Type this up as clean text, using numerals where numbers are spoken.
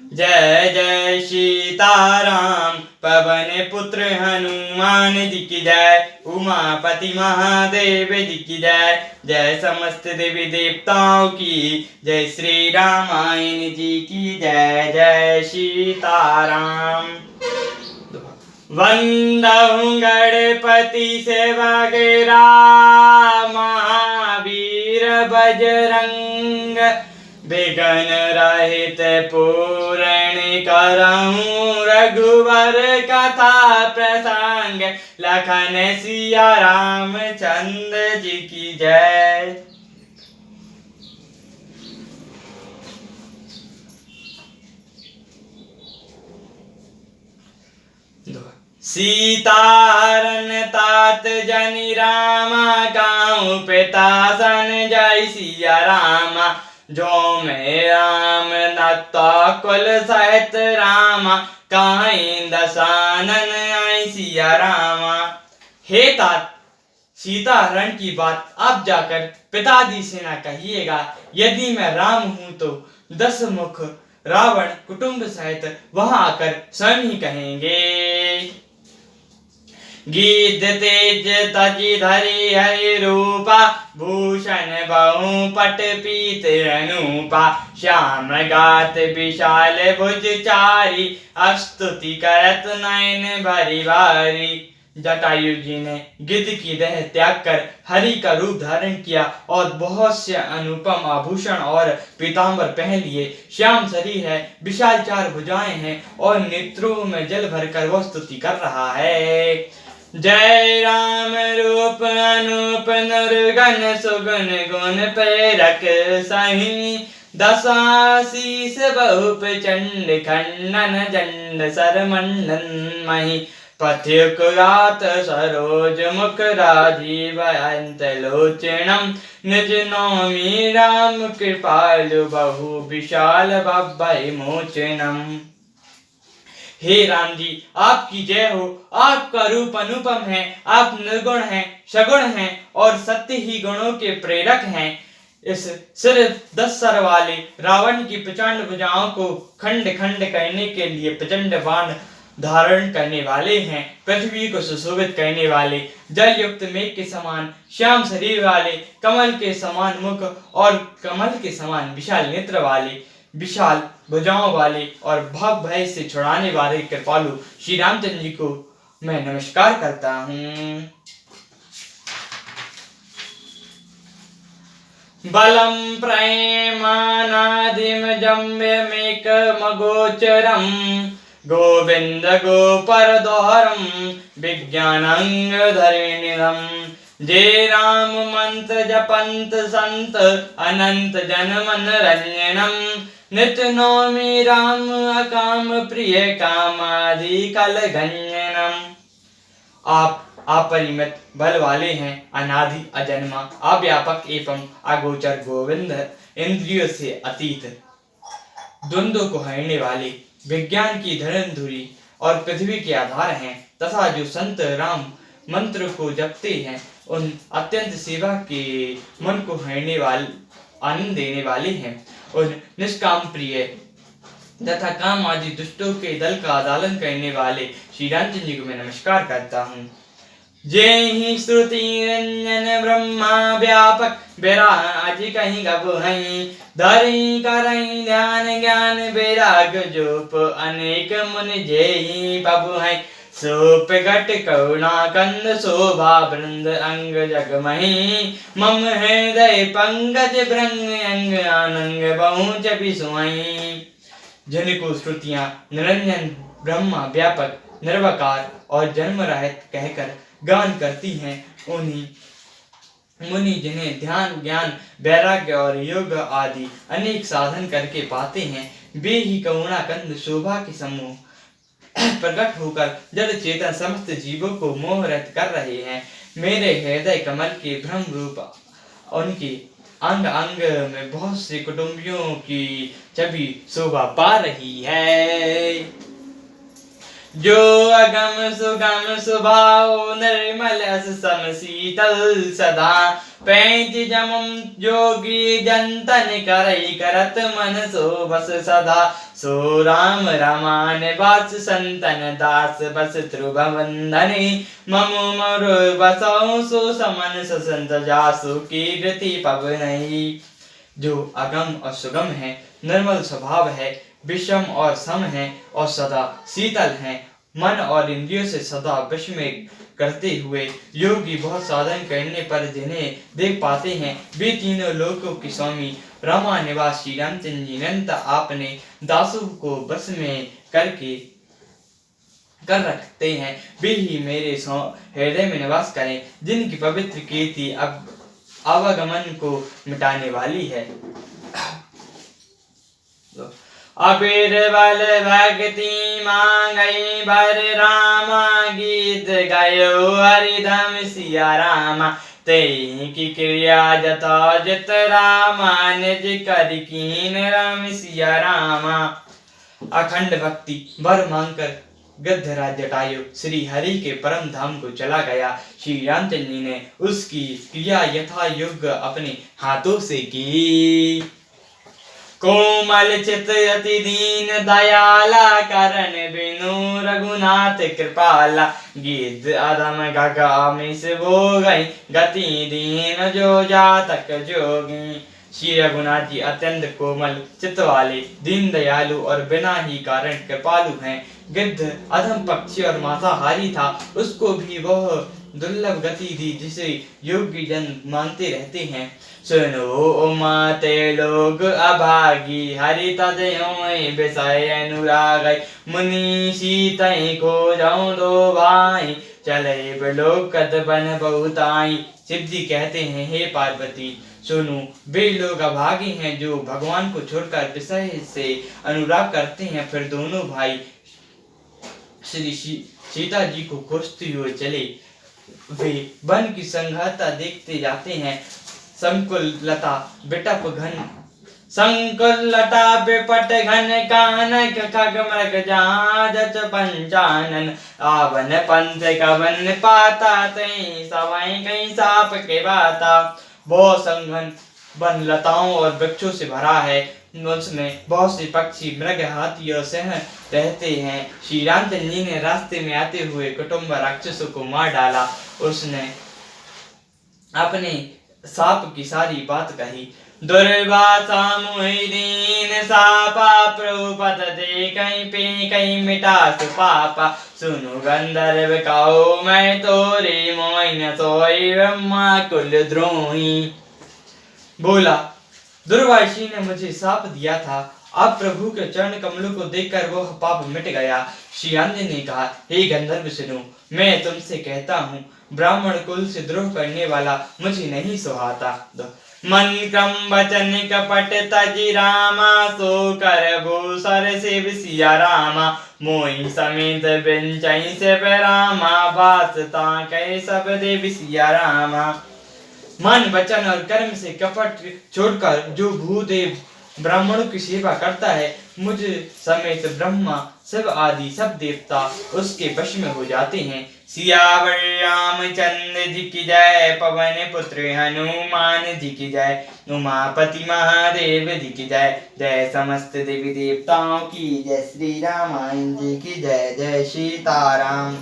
जय जय सीताराम। पवन पुत्र हनुमान जी की जय। उमापति महादेव जी की जय। जय समस्त देवी देवताओं की जय। श्री रामायण जी की जय। जय सीताराम। वंदहु गणपति सेवक राम। महावीर बजरंग विघ्न रहित पूर्ण करहूँ रघुवर कथा प्रसंग। लखन सिया राम चंद्र जी की जय। सीता हरण तात जनि रामा। गाँव पिता सन जय सिया रामा। जो में राम नता कुल सहित रामा। काहीं दसानन आई सिया रामा। हे तात, सीता हरण की बात आप जाकर पिताजी से न कहिएगा। यदि मैं राम हूं तो 10 मुख रावण कुटुंब सहित वहां आकर स्वयं ही कहेंगे। गीत तेज तजि धरि हरि रूपा। भूषण बहु पट पीत अनूपा। श्याम गात विशाल भुज चारी। स्तुति करत नयन भरि भारी। जटायु जी ने गिद्ध की देह त्याग कर हरि का रूप धारण किया और बहुत से अनुपम आभूषण और पीतांबर पहन लिए। श्याम शरीर है, विशाल 4 भुजाएं हैं और नेत्रों में जल भरकर वह स्तुति कर रहा है। जय राम रूप अनूप निर्गुण सुगुण गुण प्रेरक सही। 10 आशीष बहु प्रचंड खंडन जंड सरमंडन मही। पथ्युकुरात सरोज मुख राजीव अनंत लोचनम। निज नौमि राम कृपालु बहु विशाल भय मोचनम। हे राम जी, आपकी जय हो। आपका रूप अनुपम है। आप निर्गुण हैं, सगुण हैं और सत्य ही गुणों के प्रेरक हैं। इस सिर्फ 10 सर वाले रावण की प्रचंड भुजाओं को खंड खंड करने के लिए प्रचंड बाण धारण करने वाले हैं। पृथ्वी को सुशोभित करने वाले, जल युक्त मेघ के समान श्याम शरीर वाले, कमल के समान मुख और कमल के समान विशाल नेत्र वाले, विशाल भुजाओं वाले और भव भय से छुड़ाने वाले कृपालु श्री रामचंद्र जी को मैं नमस्कार करता हूँ। बलम प्रेमानादिम जम्यमेक मगोचरम। गोविंद गोपर दोहरम विज्ञानंग धरणिधम। जे राम मंत्र जपंत संत अनंत जन मन रंजनम। नित नौमि राम अकाम प्रिय कामादि कल गंजनम। आप अपरिमित बल वाले हैं, अनादि अजन्मा अव्यापक एवं अगोचर गोविंद, इंद्रियों से अतीत, द्वंद्व को हरने वाले, विज्ञान की धर्मधुरी और पृथ्वी के आधार हैं तथा जो संत राम मंत्र को जपते हैं उन अत्यंत सेवा के मन को हरने वाले, आनंद देने वाले हैं। उन निष्काम प्रिय तथा काम आदि दुष्टों के दल का आदालन करने वाले श्री रामचंद्र जी को मैं नमस्कार करता हूँ। जय ही श्रुति रंजन ब्रह्मा व्यापक विराज कहीं गब हई। धरि करई ध्यान ज्ञान वैराग जोप अनेक मुनि जय बबु हई। सोप घट करुणा कंद शोभा वृंद अंग जगमही। मम हृदय पंकज भृंग अंग आनंग बहुच बिसुई। जिनको श्रुतियां निरंजन ब्रह्मा व्यापक निर्वकार और जन्म रहित कहकर गान करती हैं, उन्हीं मुनि जिन्हें ध्यान ज्ञान वैराग्य और योग आदि अनेक साधन करके पाते हैं, वे ही करुणा कंद शोभा के समूह प्रकट होकर जड़ चेतन समस्त जीवों को मोहरहित कर रहे हैं। मेरे हृदय कमल के भ्रम रूप उनके अंग अंग में बहुत से कुटुंबियों की छवि शोभा पा रही है। जो अगम सुगम स्वभाव निर्मल अस सम शीतल सदा। पैंति जमम जोगी जंतन करई करत मन सो बस सदा सो राम रमान वास संतन दास बस ध्रुव वंदनी ममु मरु बसौ सो समन ससंत जासु कीर्ति पवनई। जो अगम और सुगम है, निर्मल स्वभाव है, विषम और सम है और सदा शीतल है, मन और इंद्रियों से सदा वश में करते हुए योगी बहुत साधन करने पर जिन्हें देख पाते हैं, वे तीनों लोकों के स्वामी रामा निवास श्री रामचंद्र जी अनंत आपने दासों को बस में करके कर रखते हैं। वे ही मेरे हृदय में निवास करें, जिनकी पवित्र कीर्ति अब आवागमन को मिटाने वाली है। अबीर बल भक्ति मांगई बर रामा गीत गायो हरिदम सिया रामा तेई की क्रिया जता जित रामा निज कर कीन राम सिया रामा। अखंड भक्ति वर मांगकर गद्धराज जटायु श्री हरि के परम धाम को चला गया। श्री रामचंद्र जी ने उसकी क्रिया यथा युग अपने हाथों से की। कोमल चित अति दीन दयाला करण बिनु रघुनाथ कृपाला गीत अधम गगामिस वो गई गति दीन जो जातक जोगी। श्री रघुनाथ जी अत्यंत कोमल चित्त वाले, दीन दयालु और बिना ही कारण कृपालु हैं। गिद्ध अधम पक्षी और मांसाहारी था, उसको भी वह दुर्लभ गति दी जिसे योगी जन मानते रहते हैं। सुनो माते लोग अभागी हरि तजय विषय अनुराग मुनि सीतई को जाऊं दो भाई चले बिलोकत बन बहुताई। शिव जी कहते हैं, हे पार्वती सुनो, वे लोग अभागी हैं जो भगवान को छोड़कर विषय से अनुराग करते हैं। फिर दोनों भाई श्री सीता जी को खोजते हुए चले। वे वन की संघाता देखते जाते हैं। संकुल लता बिटप घन संकुल लता बिपट घन कानक खग मृग जाजच पंचानन आवन पंथ कवन पाता तई सवाई गई साप के बाता। बहुत संघन वन लताओं और वृक्षों से भरा है, उसमें बहुत से पक्षी मृग हाथी और सिंह रहते हैं। श्री रामचंद्र जी ने रास्ते में आते हुए कुटुंब राक्षसों को मार डाला। उसने अपने साप की सारी बात कही। दुर्वासा मुहि दीन सापा प्रभुपत दे कहीं पे कहीं मिटा सुपापा सुनु गंधर्व कहो मैं तोरे मोइन सोई ब्रह्मा कुल द्रोही। बोला, दुर्वासी ने मुझे साप दिया था, अब प्रभु के चरण कमलों को देखकर वह पाप मिट गया। श्री आंजनेय ने कहा, हे गंधर्व सुनो, मैं तुमसे कहता हूँ, ब्राह्मण कुल से द्रोह करने वाला मुझे नहीं सुहाता। मन क्रम वचन कपट तजि रामा सो कर भूसर शिव सिया रामा मोहि समेत बिंचई से रामा वासता कह सब देव सिया रामा। मन वचन और कर्म से कपट छोड़कर जो भूदेव ब्राह्मणों की सेवा करता है, मुझ समेत ब्रह्मा शिव आदि सब देवता उसके वश में हो जाते हैं। सियावर रामचंद्र जी की जय, पवन पुत्र हनुमान जी की जय, उमापति महादेव जी की जय, जय समस्त देवी देवताओं की जय, श्री रामायण जी की जय, जय सीताराम।